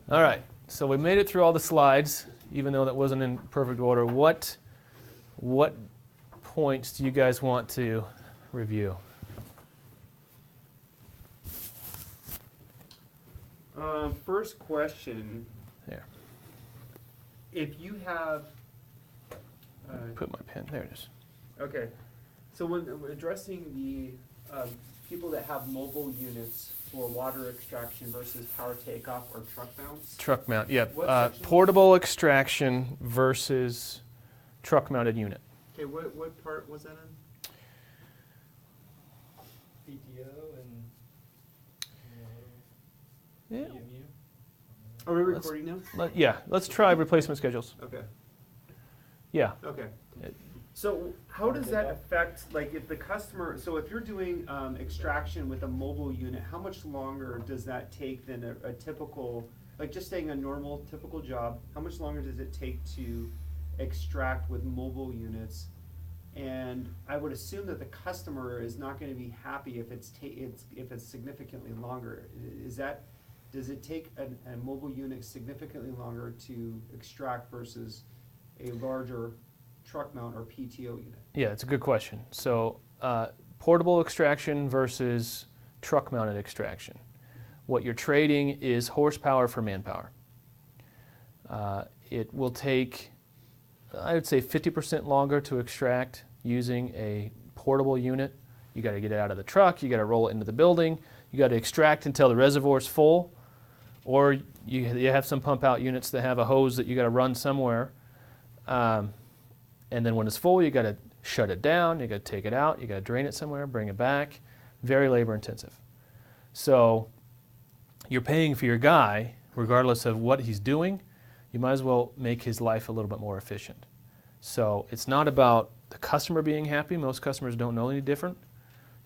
All right, so we made it through all the slides, even though that wasn't in perfect order. What points do you guys want to review? First question. There. If you have... Put my pen, there it is. Okay. So when addressing the people that have mobile units for water extraction versus power takeoff or truck mounts. Truck mount, yeah. What section? Portable extraction versus truck mounted unit. Okay, what part was that in? PTO and Yeah. EMU. Are we recording now? Yeah, let's try replacement schedules. Okay. Yeah. Okay. So how does that affect, like if the customer, so if you're doing extraction with a mobile unit, how much longer does that take than a typical, like just saying a normal, typical job, how much longer does it take to extract with mobile units? And I would assume that the customer is not going to be happy if it's significantly longer. Does it take a mobile unit significantly longer to extract versus a larger truck mount or PTO unit? Yeah, it's a good question. So portable extraction versus truck mounted extraction. What you're trading is horsepower for manpower. It will take, I would say, 50% longer to extract using a portable unit. You got to get it out of the truck, you got to roll it into the building, you got to extract until the reservoir's full, or you have some pump out units that have a hose that you got to run somewhere. And then when it's full, you got to shut it down, you got to take it out, you got to drain it somewhere, bring it back. Very labor intensive. So you're paying for your guy, regardless of what he's doing. You might as well make his life a little bit more efficient. So it's not about the customer being happy. Most customers don't know any different.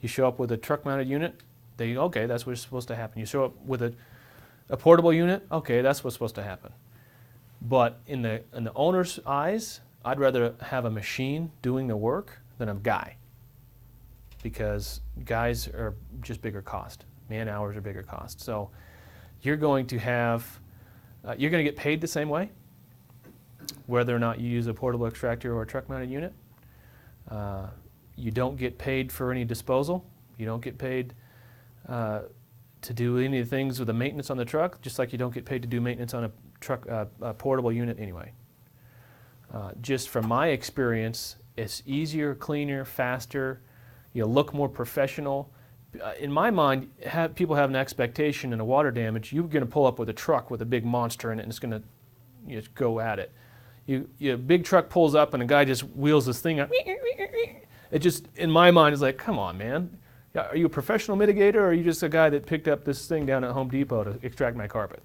You show up with a truck mounted unit, they go, okay, that's what's supposed to happen. You show up with a portable unit, okay, that's what's supposed to happen. But in the owner's eyes, I'd rather have a machine doing the work than a guy, because guys are just bigger cost. Man hours are bigger cost. So you're going to get paid the same way, whether or not you use a portable extractor or a truck mounted unit. You don't get paid for any disposal. You don't get paid to do any of the things with the maintenance on the truck, just like you don't get paid to do maintenance on a truck, a portable unit anyway. Just from my experience, it's easier, cleaner, faster. You look more professional. In my mind, people have an expectation in a water damage. You're going to pull up with a truck with a big monster in it, and it's going to just go at it. A big truck pulls up, and a guy just wheels this thing up. It just, in my mind, is like, come on, man. Are you a professional mitigator, or are you just a guy that picked up this thing down at Home Depot to extract my carpet?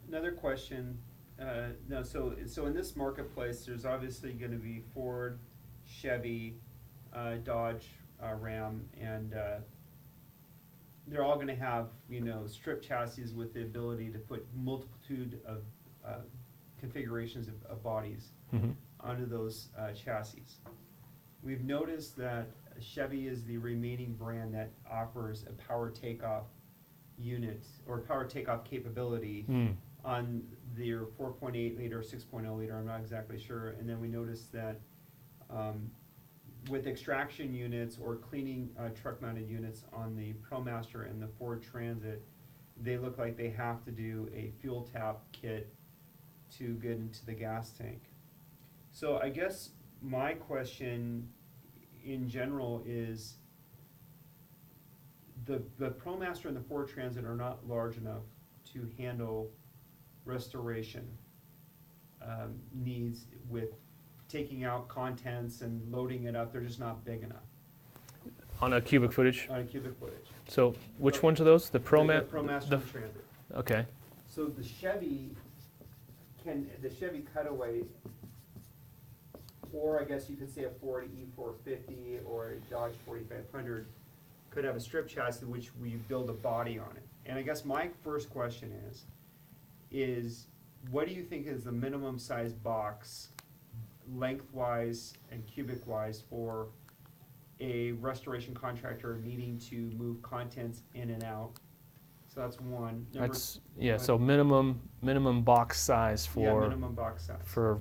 Another question. So in this marketplace, there's obviously going to be Ford, Chevy, Dodge, Ram, and they're all going to have strip chassis with the ability to put multitude of configurations of bodies onto those chassis. We've noticed that Chevy is the remaining brand that offers a power takeoff unit or power takeoff capability on their 4.8 liter, 6.0 liter, I'm not exactly sure. And then we noticed that with extraction units or cleaning truck mounted units on the ProMaster and the Ford Transit, they look like they have to do a fuel tap kit to get into the gas tank. So I guess my question in general is, the ProMaster and the Ford Transit are not large enough to handle restoration needs with taking out contents and loading it up. They're just not big enough. On a cubic footage? On a cubic footage. So which ones are those? The The ProMaster? ProMaster and Transit. Okay. So the Chevy Cutaway, or I guess you could say a Ford E450 or a Dodge 4500 could have a strip chassis which we build a body on it. And I guess my first question is what do you think is the minimum size box lengthwise and cubic wise for a restoration contractor needing to move contents in and out. So that's one. So minimum box size for minimum box size. for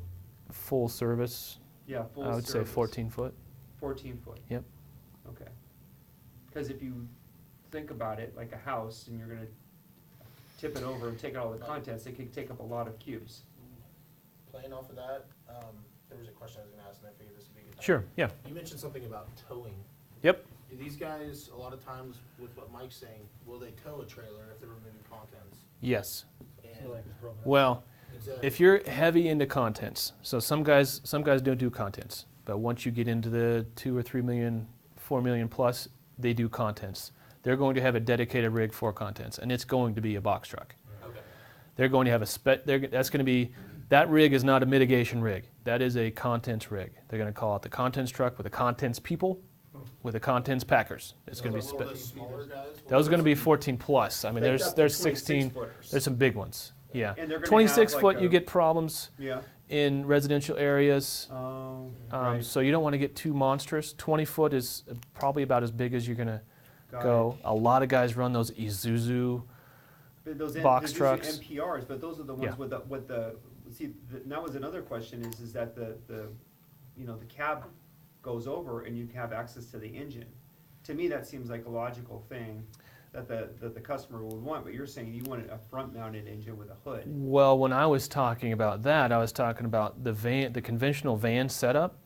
full service. Yeah, full I would service. say 14 foot. 14 foot. Yep. Okay. Because if you think about it like a house and you're going to tip it over and take out all the contents, it could take up a lot of cubes. Playing off of that, there was a question I was going to ask, and I figured this would be a good time. Sure. Yeah. You mentioned something about towing. Yep. Do these guys, a lot of times, with what Mike's saying, will they tow a trailer if they're removing contents? Yes. And Well, exactly. if you're heavy into contents, so some guys don't do contents, but once you get into the 2 or 3 million, 4 million plus, they do contents. They're going to have a dedicated rig for contents, and it's going to be a box truck. Okay. They're going to have that rig is not a mitigation rig. That is a contents rig. They're going to call it the contents truck with the contents people, with the contents packers. It's going to be smaller guys. those are going to be 14 plus. I mean, Like there's up to 16. 26-footers. There's some big ones. Yeah. And they're gonna 26 have foot, like you a- get problems Yeah. in residential areas. Right. So you don't want to get too monstrous. 20 foot is probably about as big as you're going to Got go. A lot of guys run those Isuzu. But those box there's trucks. usually NPRs, but those are the ones Yeah. with the see. That was another question is that the the cab goes over and you have access to the engine. To me, that seems like a logical thing that the customer would want. But you're saying you want a front mounted engine with a hood. Well, when I was talking about that, I was talking about the conventional van setup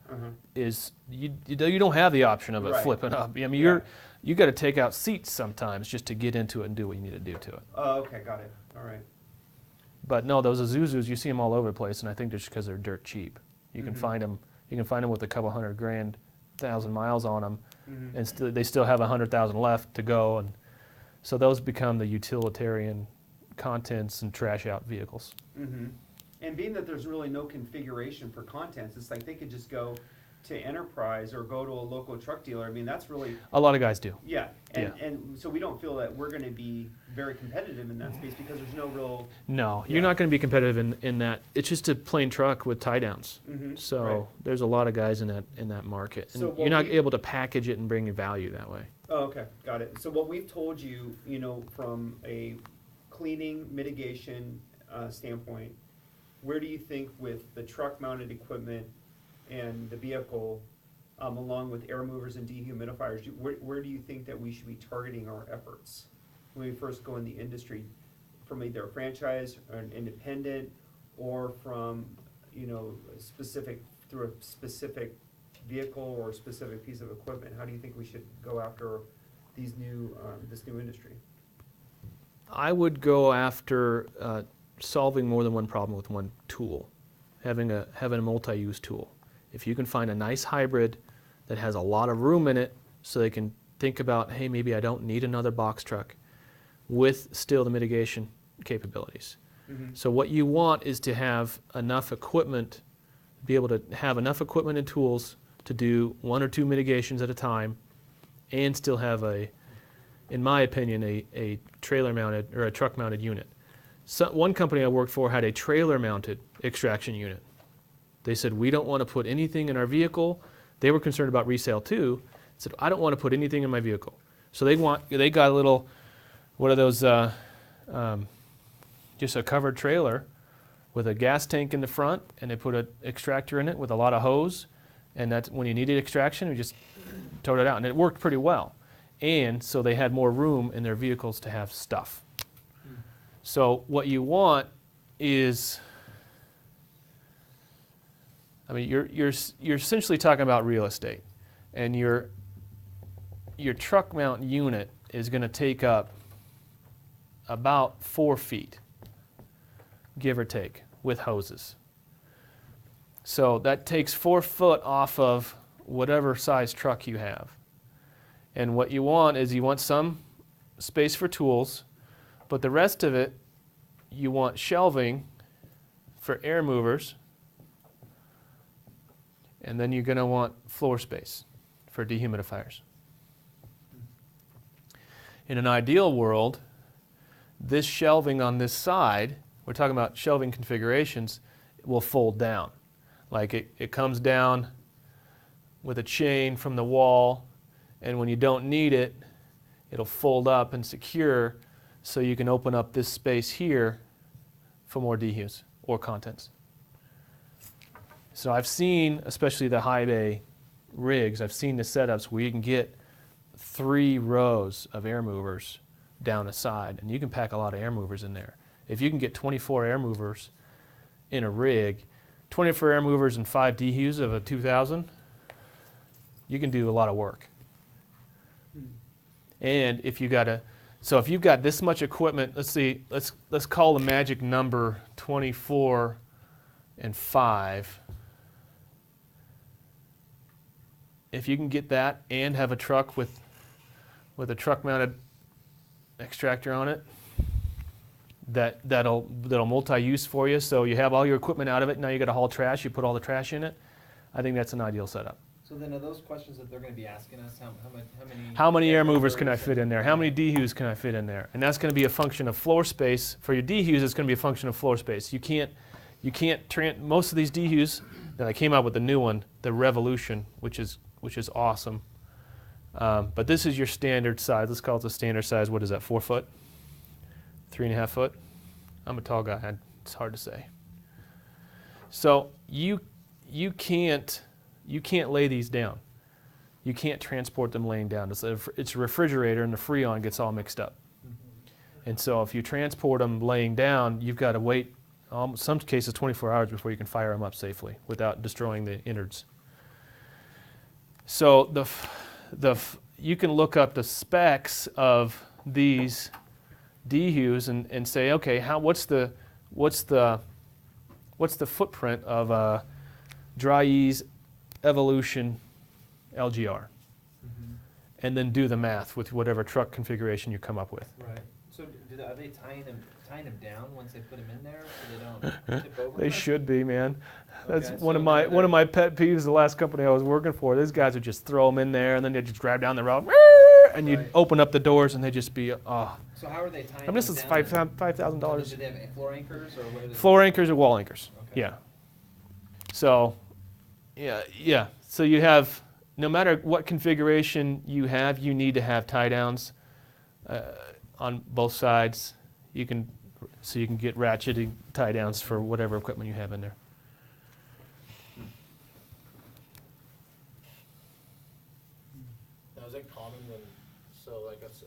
is you don't have the option of it Right. flipping up. I mean, Yeah. you got to take out seats sometimes just to get into it and do what you need to do to it. Oh, okay, got it. All right. But no, those Isuzus, you see them all over the place, and I think just because they're dirt cheap. You can Mhm. find them. You can find them with a couple $100,000, 1,000 miles on them, Mhm. and they still have 100,000 left to go, and so those become the utilitarian contents and trash out vehicles. Mm-hmm. And being that there's really no configuration for contents, it's like they could just go to Enterprise or go to a local truck dealer. I mean, that's really, A lot of guys do. yeah. And so we don't feel that we're going to be very competitive in that space because there's no real. No, Yeah. you're not going to be competitive in that. It's just a plain truck with tie downs. Mhm, So right. there's a lot of guys in that market, and So what you're not we- able to package it and bring you value that way. Oh, okay, got it. So what we've told you, from a cleaning mitigation standpoint, where do you think with the truck-mounted equipment and the vehicle, along with air movers and dehumidifiers, where do you think that we should be targeting our efforts when we first go in the industry, from either a franchise or an independent, or from through a specific vehicle or a specific piece of equipment? How do you think we should go after this new industry? I would go after solving more than one problem with one tool, having a multi-use tool. If you can find a nice hybrid that has a lot of room in it, so they can think about, hey, maybe I don't need another box truck, with still the mitigation capabilities. Mhm. So what you want is to have enough equipment, be able to have enough equipment and tools to do 1 or 2 mitigations at a time, and still have in my opinion, a trailer mounted or a truck mounted unit. So one company I worked for had a trailer mounted extraction unit. They said, we don't want to put anything in our vehicle. They were concerned about resale too. Said, I don't want to put anything in my vehicle. So they got a little, what are those, just a covered trailer with a gas tank in the front, and they put an extractor in it with a lot of hose, and that's when you needed extraction, we just towed it out, and it worked pretty well. And so they had more room in their vehicles to have stuff. So what you want is, I mean, you're essentially talking about real estate, and your truck mount unit is going to take up about 4 feet, give or take, with hoses. So that takes 4 foot off of whatever size truck you have. And what you want is you want some space for tools, but the rest of it, you want shelving for air movers, and then you're going to want floor space for dehumidifiers. In an ideal world, this shelving on this side, we're talking about shelving configurations, will fold down. Like it comes down with a chain from the wall And when you don't need it, it'll fold up and secure so you can open up this space here for more dehues or contents. So I've seen, especially the high bay rigs, I've seen the setups where you can get 3 rows of air movers down a side, and you can pack a lot of air movers in there. If you can get 24 air movers in a rig, 24 air movers and 5 dehues of a 2000, you can do a lot of work. And if you got if you've got this much equipment, let's call the magic number 24 and 5. If you can get that and have a truck with a truck mounted extractor on it, that'll multi-use for you. So you have all your equipment out of it. Now you got to haul trash. You put all the trash in it. I think that's an ideal setup. So then are those questions that they're going to be asking us? How many air movers can I fit in there? How many dehues can I fit in there? And that's going to be a function of floor space. For your dehues, it's going to be a function of floor space. You can't most of these dehues, and I came out with the new one, the Revolution, which is awesome. But this is your standard size. Let's call it the standard size. What is that, 4 foot? 3.5 foot? I'm a tall guy. It's hard to say. So you can't lay these down. You can't transport them laying down. It's a refrigerator, and the Freon gets all mixed up. And so if you transport them laying down, you've got to wait, some cases 24 hours before you can fire them up safely without destroying the innards. So you can look up the specs of these dehues and say, okay, what's the footprint of a dry ease Evolution LGR, and then do the math with whatever truck configuration you come up with. Right. So are they tying them down once they put them in there so they don't tip over? They should be, man. That's Okay, one so of my pet peeves. The last company I was working for, these guys would just throw them in there, and then they just drive down the road, and you'd Right. open up the doors, and they'd just be So how are they tying I mean, this them is down? $5,000. Do they have floor anchors or what are they? Floor anchors or wall anchors. Okay. Yeah. So, yeah. So you have, no matter what configuration you have, you need to have tie downs on both sides. So you can get ratcheted tie downs for whatever equipment you have in there. Now, is it common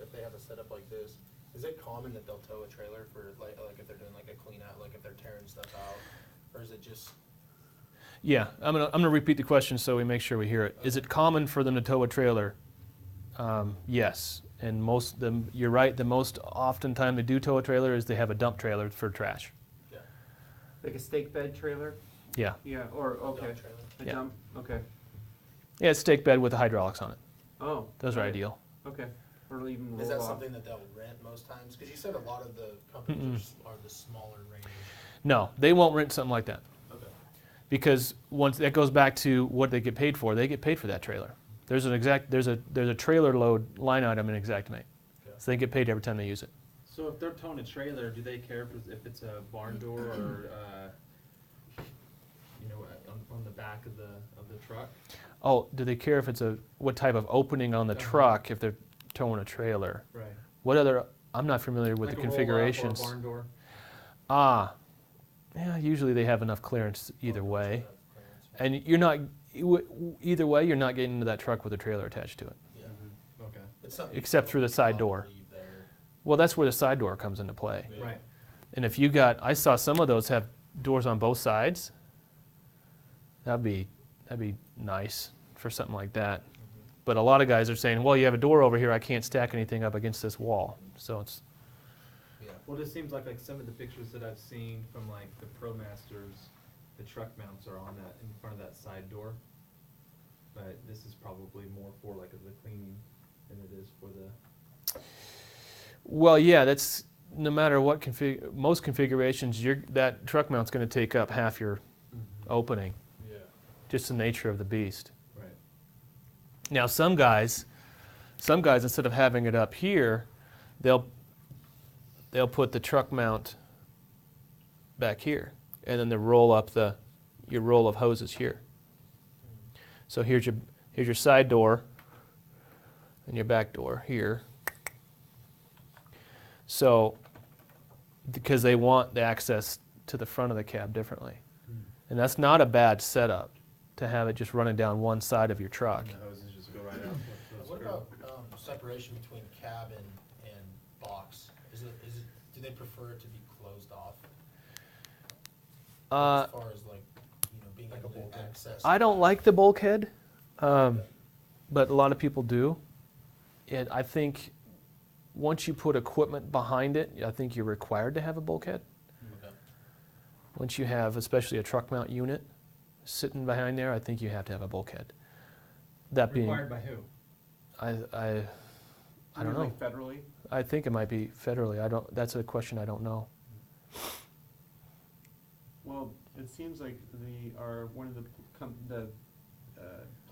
if they have a setup like this, is it common that they'll tow a trailer for like if they're doing like a clean out, like if they're tearing stuff out, or is it just? Yeah, I'm gonna repeat the question so we make sure we hear it. Is it common for them to tow a trailer? Yes, and you're right. The most often time they do tow a trailer is they have a dump trailer for trash. Yeah. Like a stake bed trailer? Yeah, Yeah, or, okay, Dump trailer. a Yeah. dump, okay. yeah, it's stake bed with the hydraulics on it. Oh. Those are okay, ideal. Okay, or even Is roll that off. something that they'll rent most times? Because you said a lot of the companies are the smaller range. No, they won't rent something like that Okay. because once that goes back to what they get paid for, they get paid for that trailer. There's a trailer load line item in Xactimate, Okay. so they get paid every time they use it. So if they're towing a trailer, do they care if it's a barn door or, on the back of the truck? Oh, do they care if it's what type of opening on the truck if they're towing a trailer? Right. What other? I'm not familiar with Like the a roll-up or a configurations. barn door? Yeah, usually they have enough clearance either way, Clearance. and you're not either way. You're not getting into that truck with a trailer attached to it. Yeah. Okay. It's something Except through the side you'll door. leave there. Well, that's where the side door comes into play. Yeah. Right. And if I saw some of those have doors on both sides. That'd be nice for something like that. But a lot of guys are saying, well, you have a door over here, I can't stack anything up against this wall. So it's, Yeah. Well, it seems like some of the pictures that I've seen from like the ProMasters, the truck mounts are on that, in front of that side door. But this is probably more for like the cleaning than it is for the, well, yeah, that's no matter what most configurations, that truck mount's going to take up half your opening. Yeah. Just the nature of the beast. right. Now, some guys, instead of having it up here, they'll put the truck mount back here, and then they roll up your roll of hoses here. So here's your side door, and your back door here. So, because they want the access to the front of the cab differently. And that's not a bad setup to have it just running down one side of your truck. And the hoses just go right out. That's What true. about separation between cabin and box? Do they prefer it to be closed off? As far as like, being Like able a to bulkhead. access. I don't like the bulkhead, but a lot of people do. And I think once you put equipment behind it, I think you're required to have a bulkhead. Okay. Once you have, especially a truck mount unit sitting behind there, I think you have to have a bulkhead. That being, Required by who? I don't know. Like federally? I think it might be federally. I don't. That's a question I don't know. Well, it seems like one of the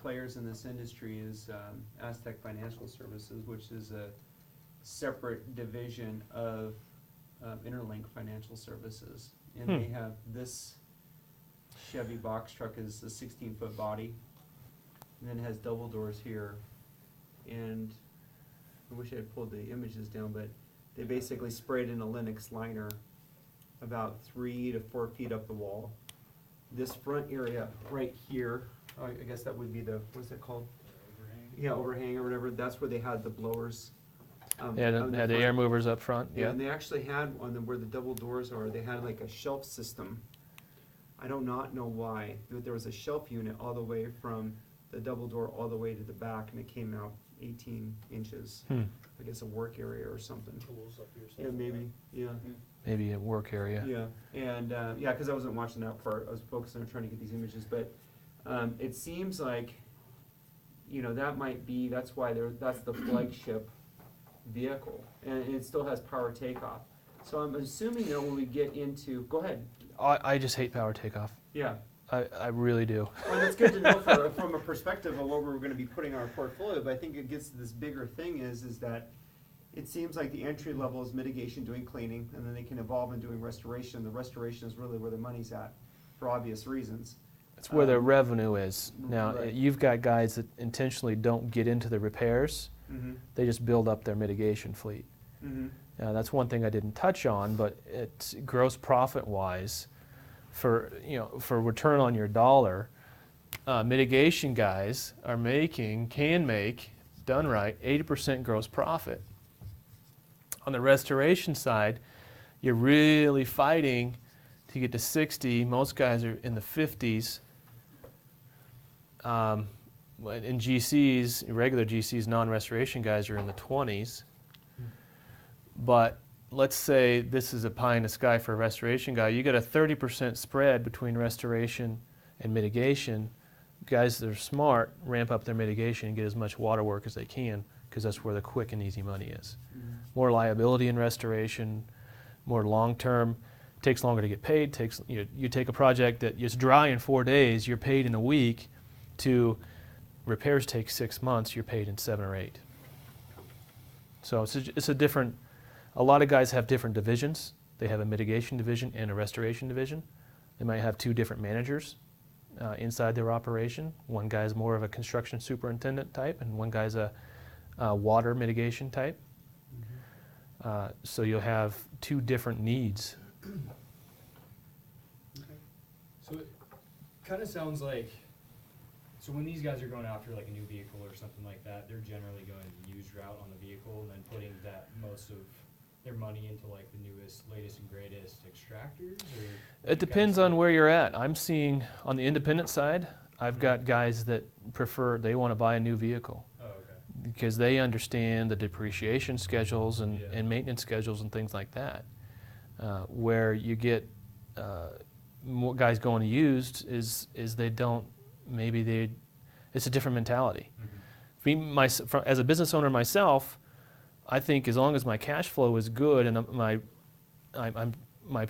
players in this industry is Aztec Financial Services, which is a separate division of Interlink Financial Services, and they have this Chevy box truck is a 16-foot body, and then it has double doors here, and I wish I had pulled the images down, but they basically sprayed in a Linux liner about 3 to 4 feet up the wall. This front area right here, I guess that would be what's it called? Yeah, overhang or whatever, that's where they had the blowers. Yeah, on had the front. air movers up front. Yeah, Yeah. and they actually had where the double doors are, they had like a shelf system. I do not know why, but there was a shelf unit all the way from the double door all the way to the back, and it came out 18 inches. I guess a work area or something. Tools up here. Yeah, maybe, yeah. Maybe a work area. Yeah, and, yeah, because I wasn't watching that part, I was focused on trying to get these images, but it seems like, that might be, that's why that's the flagship vehicle, and it still has power takeoff. So I'm assuming that when we get into, go ahead, I just hate power takeoff. yeah. I really do. Well, that's good to know from a perspective of what we're gonna be putting on our portfolio, but I think it gets to this bigger thing is that it seems like the entry level is mitigation, doing cleaning, and then they can evolve in doing restoration. The restoration is really where the money's at, for obvious reasons. It's where the revenue is. Now, Right. you've got guys that intentionally don't get into the repairs. Mm-hmm, They just build up their mitigation fleet. mm-hmm, That's one thing I didn't touch on, but it's gross profit wise, for return on your dollar, mitigation guys can make, done right, 80% gross profit. On the restoration side, you're really fighting to get to 60. Most guys are in the 50s. In GCs, regular GCs, non-restoration guys are in the 20s. But let's say this is a pie in the sky for a restoration guy. You get a 30% spread between restoration and mitigation. Guys that are smart ramp up their mitigation and get as much water work as they can, because that's where the quick and easy money is. More liability in restoration, more long-term. Takes longer to get paid. You take a project that is dry in 4 days, you're paid in a week. To repairs take 6 months, you're paid in 7 or 8. So it's a different. A lot of guys have different divisions. They have a mitigation division and a restoration division. They might have 2 different managers inside their operation. One guy's more of a construction superintendent type, and one guy's a water mitigation type. So you'll have 2 different needs. So it kind of sounds like, so when these guys are going after like a new vehicle or something like that, they're generally going the used route on the vehicle and then putting that most of their money into like the newest, latest and greatest extractors? Or It depends on where you're at. I'm seeing on the independent side, I've got guys that they want to buy a new vehicle Oh, okay. because they understand the depreciation schedules and, Yeah. and maintenance schedules and things like that. Where you get more guys going used is they don't, it's a different mentality. As a business owner myself, I think as long as my cash flow is good and my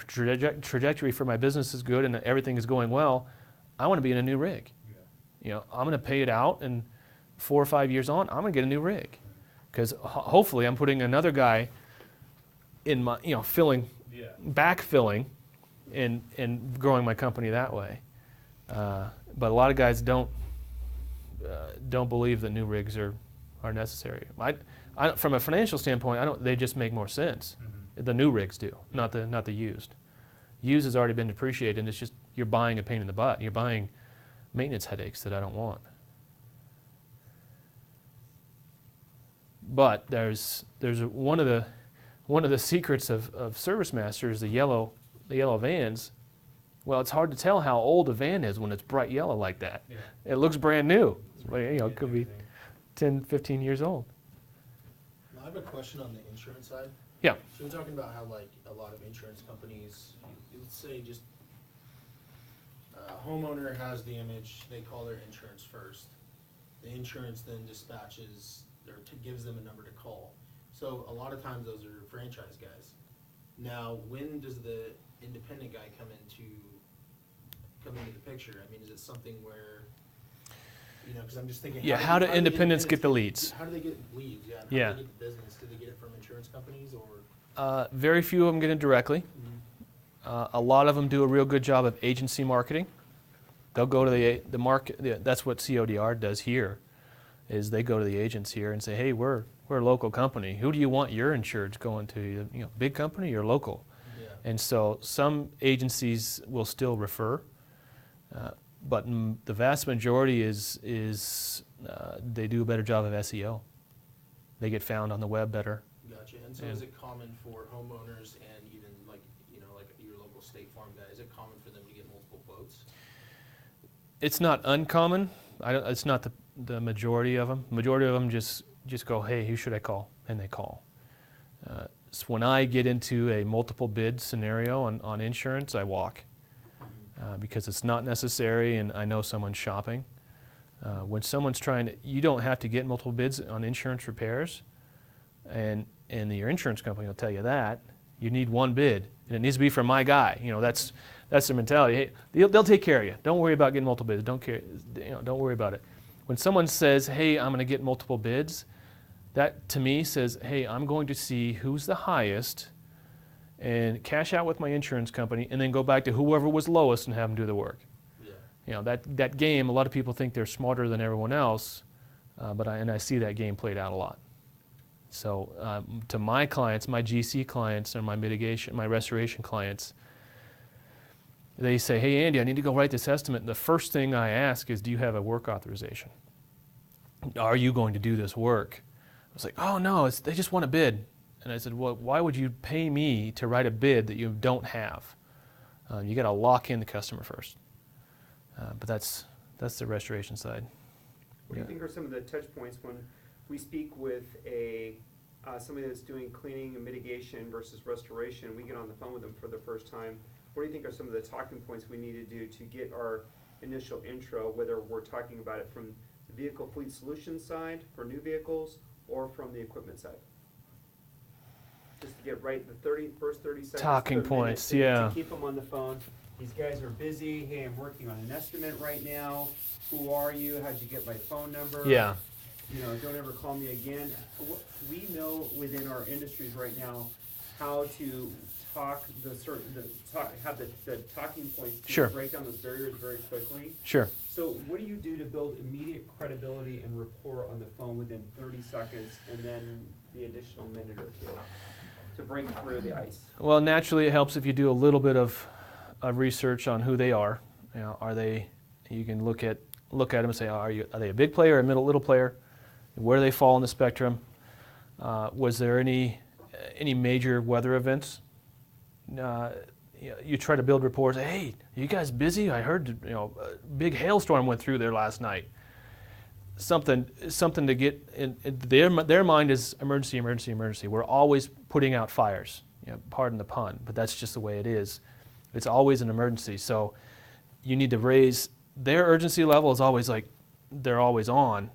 trajectory for my business is good and everything is going well, I want to be in a new rig. Yeah. I'm going to pay it out, and 4 or 5 years on, I'm going to get a new rig, because hopefully I'm putting another guy in my, Yeah. backfilling, and growing my company that way. But a lot of guys don't believe that new rigs are are necessary. From a financial standpoint, they just make more sense. Mhm. The new rigs do, not the used. Used has already been depreciated, and it's just you're buying a pain in the butt. You're buying maintenance headaches that I don't want. But there's one of the secrets of Service Masters, the yellow vans. Well, it's hard to tell how old a van is when it's bright yellow like that. Yeah. It looks brand new. It's Well, really it could be everything. 10, 15 years old. I have a question on the insurance side. Yeah. So we're talking about how like a lot of insurance companies, let's say just a homeowner has damage, they call their insurance first. The insurance then dispatches or gives them a number to call. So a lot of times those are franchise guys. Now, when does the independent guy come into the picture? I mean, is it something where, you know, because I'm just thinking. Yeah, how do independents get the leads? How do they get leads? Yeah. Yeah. How do they get the business? Do they get it from insurance companies or? Very few of them get it directly. A lot of them do a real good job of agency marketing. They'll go to the market. That's what CODR does here, is they go to the agents here and say, hey, we're a local company. Who do you want your insurance going to? You know, big company or local? Yeah. And so some agencies will still refer, but the vast majority is they do a better job of SEO. They get found on the web better. Gotcha. And so Yeah. is it common for homeowners and even like, you know, like your local State Farm guy, is it common for them to get multiple quotes? It's not uncommon. It's not the majority of them. Majority of them just go, hey, who should I call? And they call. So when I get into a multiple bid scenario on insurance, I walk because it's not necessary, and I know someone's shopping. When someone's you don't have to get multiple bids on insurance repairs, and your insurance company will tell you that. You need one bid, and it needs to be from my guy. You know, that's their mentality. Hey, they'll take care of you. Don't worry about getting multiple bids. Don't worry about it. When someone says, hey, I'm going to get multiple bids, that to me says, hey, I'm going to see who's the highest and cash out with my insurance company and then go back to whoever was lowest and have them do the work. Yeah. You know, that game, a lot of people think they're smarter than everyone else, but I see that game played out a lot. So to my clients, my GC clients or my restoration clients, they say, hey, Andy, I need to go write this estimate. And the first thing I ask is, do you have a work authorization? Are you going to do this work? I was like, oh, no, they just want a bid. And I said, well, why would you pay me to write a bid that you don't have? You got to lock in the customer first. But that's the restoration side. What do you think are some of the touch points when we speak with somebody that's doing cleaning and mitigation versus restoration? We get on the phone with them for the first time. What do you think are some of the talking points we need to do to get our initial intro, whether we're talking about it from the vehicle fleet solutions side for new vehicles or from the equipment side? Just to get right the first 30 seconds. Talking to a minute points, to yeah. keep them on the phone. These guys are busy. Hey, I'm working on an estimate right now. Who are you? How'd you get my phone number? Yeah. You know, don't ever call me again. We know within our industries right now how to talk have the talking points to Sure. break down those barriers very quickly. Sure. So what do you do to build immediate credibility and rapport on the phone within 30 seconds and then the additional minute or two to break through the ice? Well, naturally, it helps if you do a little bit of research on who they are. You know, you can look at them and say, are they a big player, a little player? Where do they fall on the spectrum? Was there any major weather events? You try to build rapport. Say, hey, are you guys busy? I heard a big hailstorm went through there last night. Something to get in their mind is emergency, emergency, emergency. We're always putting out fires. You know, pardon the pun, but that's just the way it is. It's always an emergency. So you need to raise their urgency level is always like they're always on.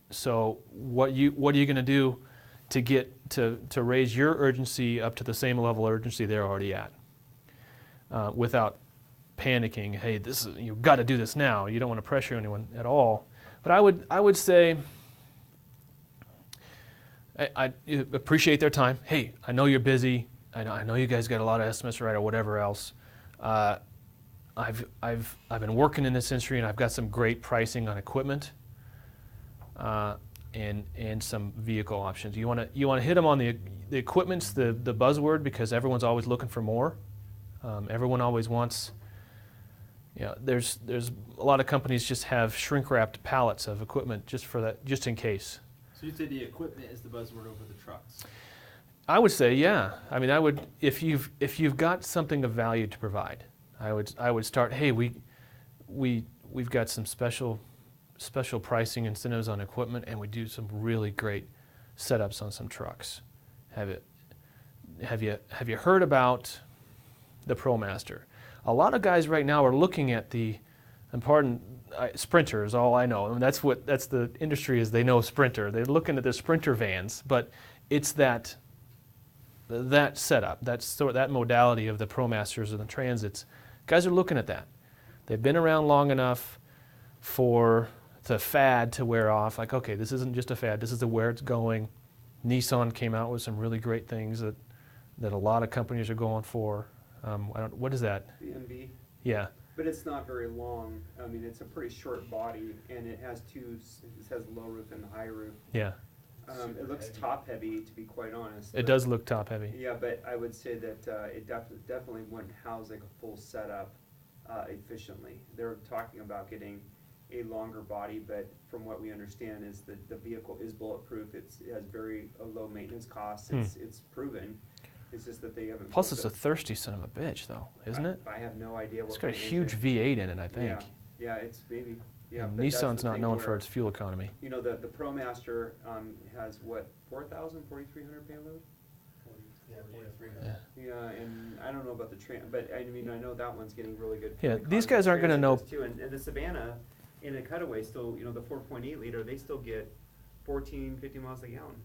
So what are you going to do to get to raise your urgency up to the same level of urgency they're already at, without panicking? Hey, you've got to do this now. You don't want to pressure anyone at all. But I would say I appreciate their time. Hey, I know you're busy. I know you guys got a lot of estimates to write or whatever else. I've been working in this industry and I've got some great pricing on equipment. and some vehicle options. You want to hit them on the equipment's the buzzword because everyone's always looking for more. Everyone always wants. There's a lot of companies just have shrink wrapped pallets of equipment just for that, just in case. So you'd say the equipment is the buzzword over the trucks? I would say, yeah. I mean, I would if you've got something of value to provide, I would start. Hey, we've got some special pricing incentives on equipment, and we do some really great setups on some trucks. Have you heard about the ProMaster? A lot of guys right now are looking at the, and pardon, Sprinter is all I know. I mean, that's the industry is. They know Sprinter. They're looking at the Sprinter vans, but it's that setup, that modality of the ProMasters and the Transits. Guys are looking at that. They've been around long enough for the fad to wear off. Like, okay, this isn't just a fad. This is where it's going. Nissan came out with some really great things that a lot of companies are going for. What is that? The MV. Yeah. But it's not very long. I mean, it's a pretty short body, and it has low roof and high roof. Yeah. It looks top heavy, to be quite honest. It does look top heavy. Yeah, but I would say that it definitely wouldn't house like a full setup efficiently. They're talking about getting a longer body, but from what we understand is that the vehicle is bulletproof. It has very low maintenance costs. It's proven. It's just that they haven't. Plus, it's a thirsty son of a bitch, though, isn't it? I have no idea what. It's got a kind of huge engine. V8 in it, I think. Yeah, it's maybe. Yeah, And but that's Nissan's the not thing known where, for its fuel economy. You know, the ProMaster has what, 4,300 payload? Yeah, 43. Yeah. Yeah, and I don't know about the but I mean, I know that one's getting really good. Yeah, fuel these economy. guys aren't gonna know- Transit does too, and the Savannah, in a cutaway, still, the 4.8 liter, they still get 14, 15 miles a gallon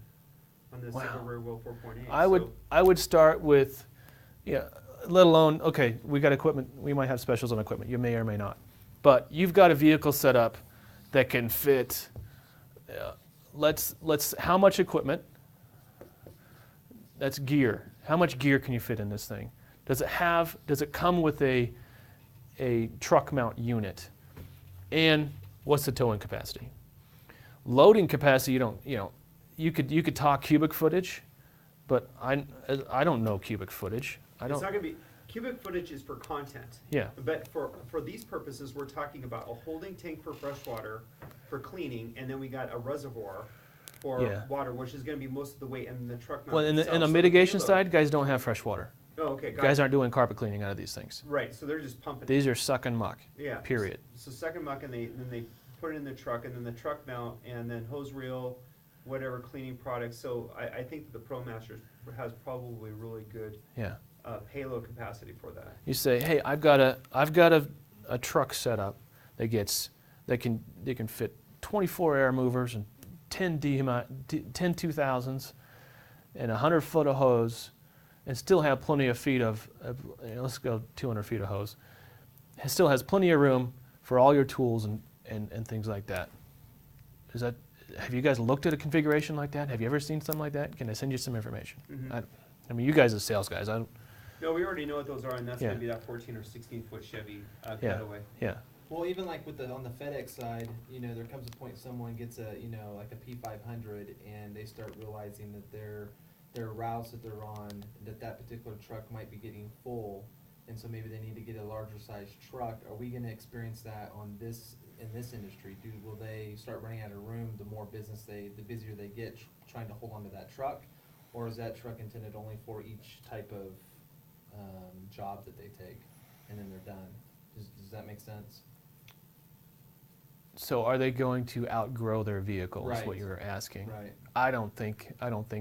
on the Wow. single rear wheel 4.8. I would start with, let alone, okay, we got equipment, we might have specials on equipment, you may or may not. But you've got a vehicle set up that can fit, how much equipment? That's gear. How much gear can you fit in this thing? Does it come with a truck mount unit? And what's the towing capacity? Loading capacity, you could talk cubic footage, but I don't know cubic footage. It's not gonna be, cubic footage is for content. Yeah. But for these purposes, we're talking about a holding tank for fresh water, for cleaning, and then we got a reservoir for Yeah. water, which is gonna be most of the weight in the truck mount Well, in the itself. So mitigation payload- side, guys don't have fresh water. Oh, okay, got Guys it. aren't doing carpet cleaning out of these things. Right, so they're just pumping. These are sucking muck. Yeah. Period. So second muck, and then they put it in the truck, and then the truck mount, and then hose reel, whatever cleaning products. So I think that the ProMaster has probably really good Yeah. payload capacity for that. You say, hey, I've got a truck set up that can fit 24 air movers and 10 2000s and 100 foot of hose, and still have plenty of feet of let's go 200 feet of hose. It still has plenty of room for all your tools and things like that. Have you guys looked at a configuration like that? Have you ever seen something like that? Can I send you some information? Mhm. I mean, you guys are sales guys. No, we already know what those are, and that's Yeah. gonna be that 14 or 16 foot Chevy Yeah. cutaway. Yeah. Well, even like on the FedEx side, there comes a point someone gets like a P500 and they start realizing that their routes that they're on, that particular truck might be getting full, and so maybe they need to get a larger size truck. Are we gonna experience that in this industry? Will they start running out of room the more business the busier they get trying to hold on to that truck? Or is that truck intended only for each type of job that they take, and then they're done? Does that make sense? So are they going to outgrow their vehicle is what Right. you're asking? Right. I don't think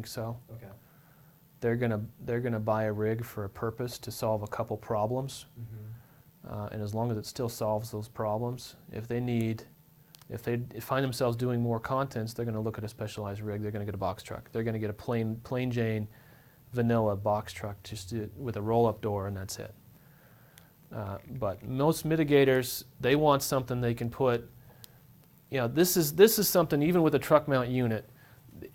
so. Okay. They're gonna buy a rig for a purpose to solve a couple problems, Mm-hmm. and as long as it still solves those problems, if they find themselves doing more contents, they're gonna look at a specialized rig. They're gonna get a box truck. They're gonna get a plain Jane, vanilla box truck with a roll-up door, and that's it. But most mitigators, they want something they can put. This is something, even with a truck mount unit,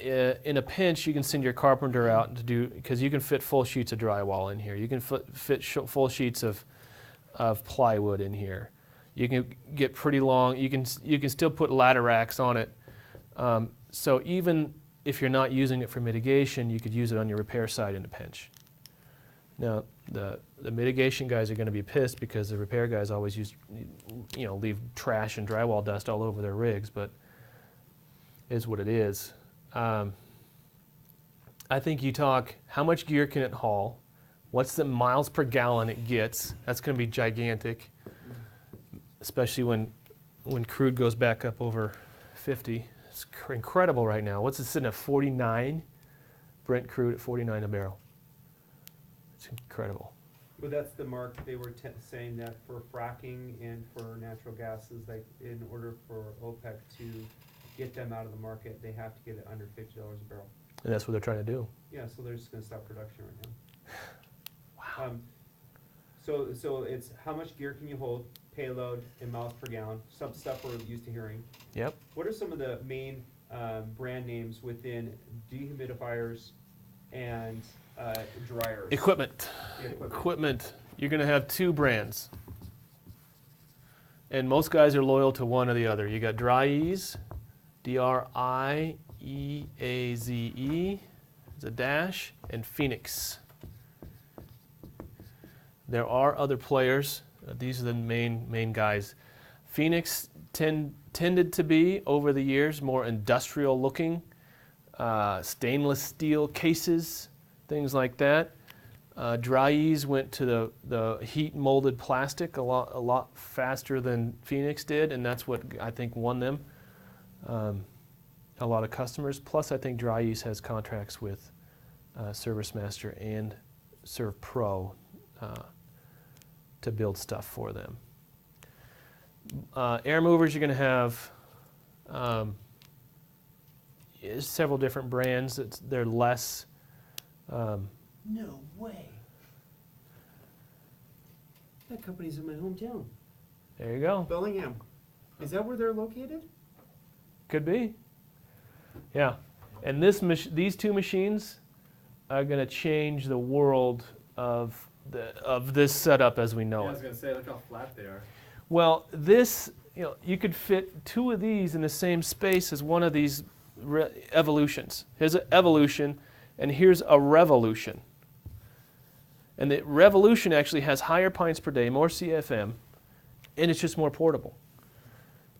in a pinch, you can send your carpenter out to do, because you can fit full sheets of drywall in here. You can fit full sheets of plywood in here. You can get pretty long. You can still put ladder racks on it. So even if you're not using it for mitigation, you could use it on your repair side in a pinch. Now, the mitigation guys are going to be pissed because the repair guys always leave trash and drywall dust all over their rigs, but it is what it is. I think you talk, how much gear can it haul? What's the miles per gallon it gets? That's going to be gigantic, especially when crude goes back up over 50. It's incredible right now. What's it sitting at 49? Brent crude at 49 a barrel. It's incredible. Well, that's the mark, they were saying that for fracking and for natural gases, like in order for OPEC to get them out of the market, they have to get it under $50 a barrel. And that's what they're trying to do. Yeah, so they're just gonna stop production right now. Wow. So it's how much gear can you hold, payload, and miles per gallon, some stuff we're used to hearing. Yep. What are some of the main brand names within dehumidifiers and dryers? Equipment. Yeah, Equipment. You're going to have two brands. And most guys are loyal to one or the other. You got Drieaze, Drieaze, it's a dash, and Phoenix. There are other players. These are the main guys. Phoenix tended to be, over the years, more industrial looking, stainless steel cases, things like that. Drieaze went to the heat molded plastic a lot faster than Phoenix did, and that's what I think won them a lot of customers. Plus, I think Drieaze has contracts with ServiceMaster and ServPro to build stuff for them. Air movers, you're going to have several different brands. They're less. No way. That company's in my hometown. There you go. Bellingham. Is that where they're located? Could be. Yeah. And these two machines are going to change the world of this setup as we know Yeah, I it. was gonna say, look how flat they are. Well, this, you could fit two of these in the same space as one of these evolutions. Here's an evolution, and here's a revolution. And the revolution actually has higher pints per day, more CFM, and it's just more portable.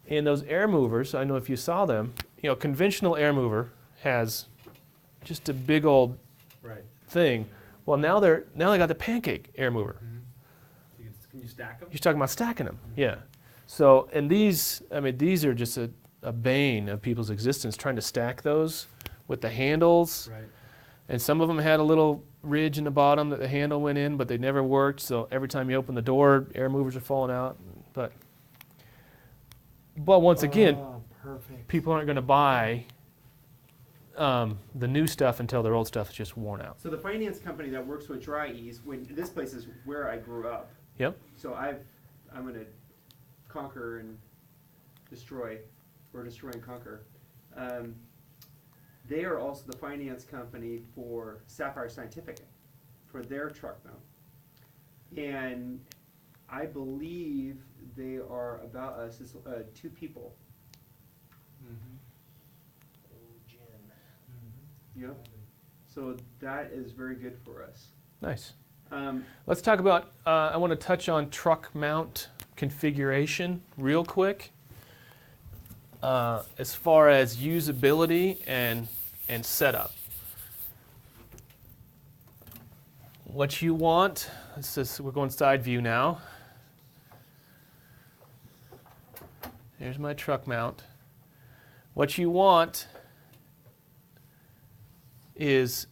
And those air movers, I know if you saw them, conventional air mover has just a big old Right. thing. Well, now they got the pancake air mover. Can you stack them? You're talking about stacking them, yeah. So, and these are just a bane of people's existence, trying to stack those with the handles. Right. And some of them had a little ridge in the bottom that the handle went in, but they never worked. So every time you open the door, air movers are falling out. But once again, Perfect. people aren't going to buy the new stuff until their old stuff is just worn out. So the finance company that works with Drieaze, this place is where I grew up. Yep. So I'm going to conquer and destroy, or destroy and conquer. They are also the finance company for Sapphire Scientific, for their truck mount. And I believe they are about us, it's, 2 people. Yep. So that is very good for us. Nice. Let's talk about, I want to touch on truck mount configuration real quick. As far as usability and setup. What you want, we're going side view now. Here's my truck mount. What you want is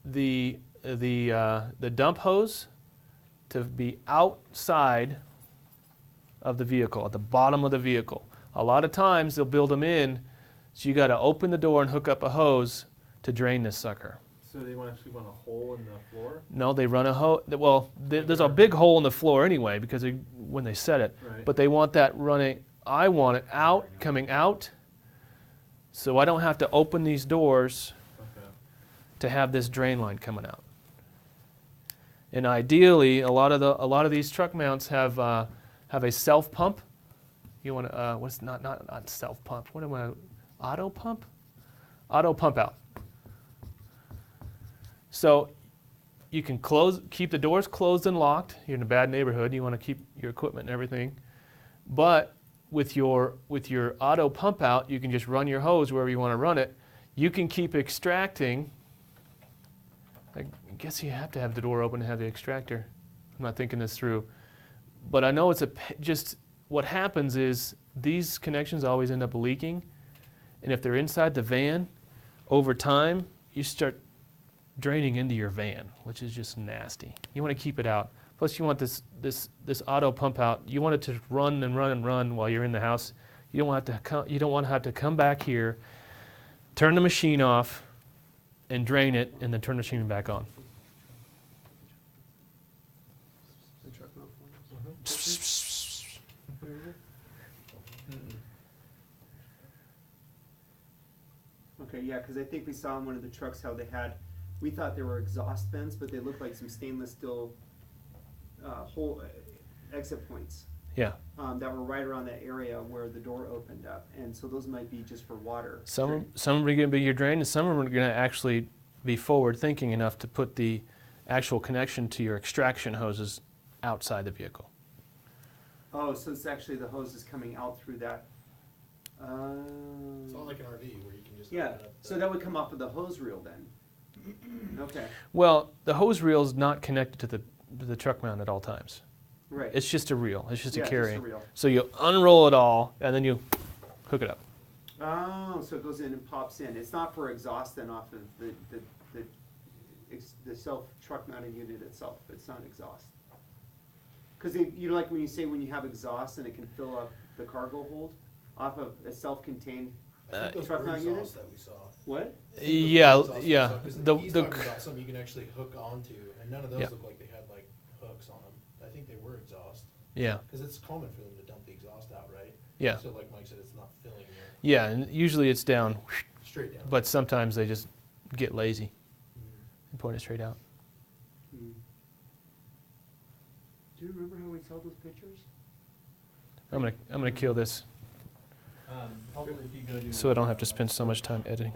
the dump hose to be outside of the vehicle, at the bottom of the vehicle. A lot of times they'll build them in, so you got to open the door and hook up a hose to drain this sucker. So they actually want a hole in the floor? No, they run a hose. Well, there's a big hole in the floor anyway because when they set it. Right. But they want that running. I want it out, coming out, so I don't have to open these doors Okay. to have this drain line coming out. And ideally, a lot of these truck mounts have a self pump. You want to what's not self pump? What am I? Auto pump? auto pump out. So you can keep the doors closed and locked. You're in a bad neighborhood. You want to keep your equipment and everything. But with your auto pump out, you can just run your hose wherever you want to run it. You can keep extracting. I guess you have to have the door open to have the extractor. I'm not thinking this through. But I know it's just what happens is these connections always end up leaking. And if they're inside the van, over time, you start draining into your van, which is just nasty. You want to keep it out. Plus, you want this auto pump out. You want it to run and run and run while you're in the house. You don't want to have to come back here, turn the machine off, and drain it, and then turn the machine back on. Okay, yeah, because I think we saw in one of the trucks how they had, we thought they were exhaust vents, but they looked like some stainless steel exit points Yeah. that were right around that area where the door opened up, and so those might be just for water. Some are going to be your drain, and some of them are going to actually be forward-thinking enough to put the actual connection to your extraction hoses outside the vehicle. Oh, so it's actually the hose is coming out through that. It's not like an RV where you can just. Yeah, open up so that would come off of the hose reel then. Okay, Well, the hose reel is not connected to the truck mount at all times. right. It's just a reel. It's just Yeah, a carry. reel. So you unroll it all, and then you hook it up. Oh, so it goes in and pops in. It's not for exhaust then off of the self truck mounted unit itself. It's not exhaust. Because you know, like when you say when you have exhaust and it can fill up the cargo hold off of a self-contained. I think those truck were mount unit? exhausts that we saw. What? I think those Yeah, were exhausts we yeah. saw, 'cause The- he's the talking c- about something you can actually hook onto, and none of those Yeah. look like they had like hooks on them. I think they were exhaust, Yeah, because it's common for them to dump the exhaust out, right? yeah, So like Mike said, it's not filling your yeah. And usually it's down, straight down. but sometimes they just get lazy Mhm. and point it straight out. Hmm. Do you remember how we saw those pictures? I'm gonna kill this Probably if you go to. so I don't have to spend so much time editing.